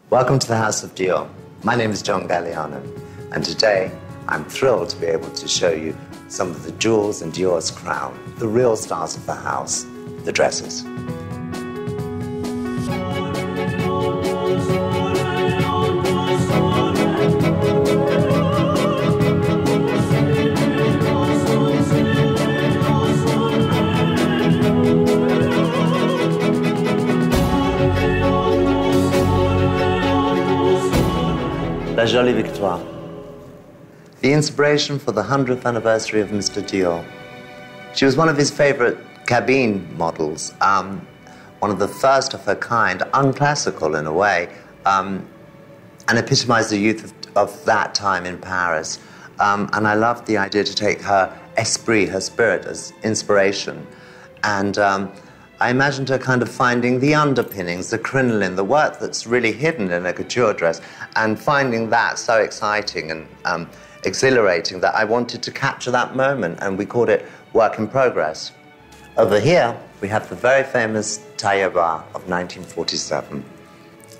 Welcome to the House of Dior. My name is John Galliano, and today I'm thrilled to be able to show you some of the jewels in Dior's crown, the real stars of the house, the dresses. La Jolie Victoire. The inspiration for the 100th anniversary of Mr. Dior. She was one of his favorite cabine models, one of the first of her kind, unclassical in a way, and epitomized the youth of that time in Paris. And I loved the idea to take her esprit, her spirit, as inspiration. And I imagined her kind of finding the underpinnings, the crinoline, the work that's really hidden in a couture dress, and finding that so exciting and exhilarating that I wanted to capture that moment, and we called it work in progress. Over here, we have the very famous taille bas of 1947,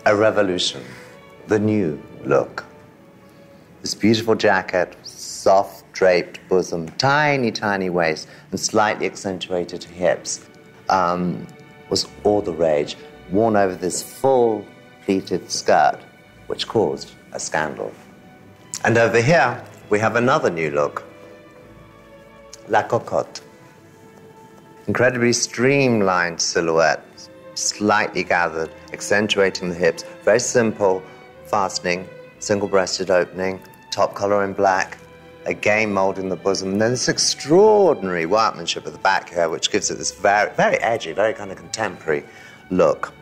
a revolution, the new look. This beautiful jacket, soft draped bosom, tiny, tiny waist, and slightly accentuated hips. Was all the rage, worn over this full pleated skirt, which caused a scandal. And over here, we have another new look, La Cocotte. Incredibly streamlined silhouette, slightly gathered, accentuating the hips, very simple fastening, single-breasted opening, top collar in black, again moulding the bosom, and then this extraordinary workmanship at the back here, which gives it this very, very edgy, very kind of contemporary look.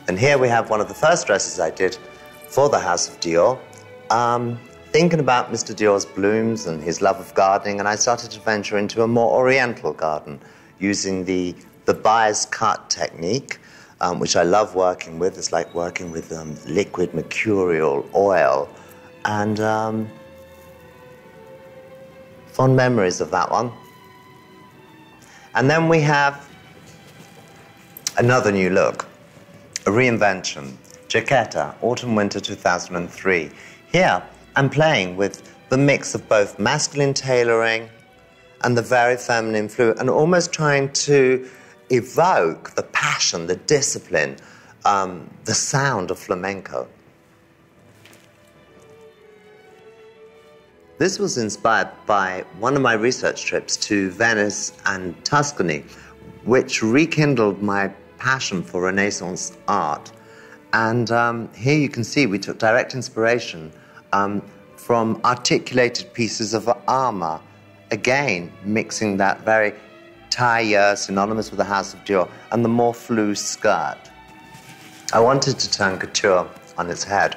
And here we have one of the first dresses I did for the House of Dior, thinking about Mr. Dior's blooms and his love of gardening, and I started to venture into a more oriental garden, using the bias cut technique, which I love working with. It's like working with liquid mercurial oil, and fond memories of that one. And then we have another new look, a reinvention, Chiquita, autumn-winter 2003. Here, I'm playing with the mix of both masculine tailoring and the very feminine fluid, and almost trying to evoke the passion, the discipline, the sound of flamenco. This was inspired by one of my research trips to Venice and Tuscany, which rekindled my passion for Renaissance art. And here you can see we took direct inspiration from articulated pieces of armor, again mixing that very taille, synonymous with the House of Dior, and the more flou skirt. I wanted to turn couture on its head.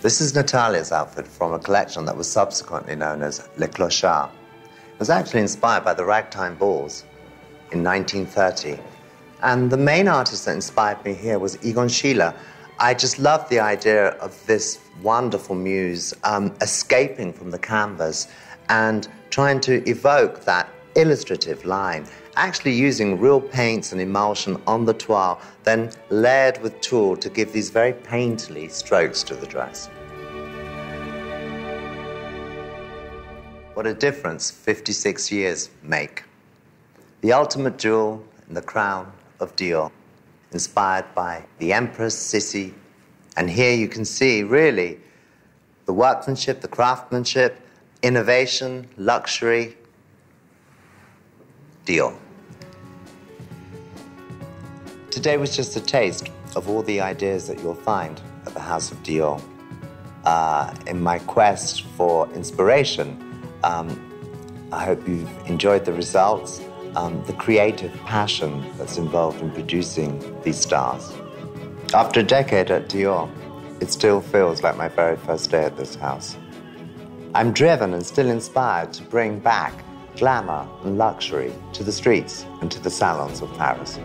This is Natalia's outfit from a collection that was subsequently known as Le Clochard. It was actually inspired by the ragtime balls in 1930. And the main artist that inspired me here was Egon Schiele. I just loved the idea of this wonderful muse escaping from the canvas and trying to evoke that illustrative line, actually using real paints and emulsion on the toile, then layered with tulle to give these very painterly strokes to the dress. What a difference 56 years make. The ultimate jewel in the crown of Dior, inspired by the Empress Sissi. And here you can see, really, the workmanship, the craftsmanship, innovation, luxury, Dior. Today was just a taste of all the ideas that you'll find at the House of Dior. In my quest for inspiration, I hope you've enjoyed the results, the creative passion that's involved in producing these stars. After a decade at Dior, it still feels like my very first day at this house. I'm driven and still inspired to bring back glamour and luxury to the streets and to the salons of Paris.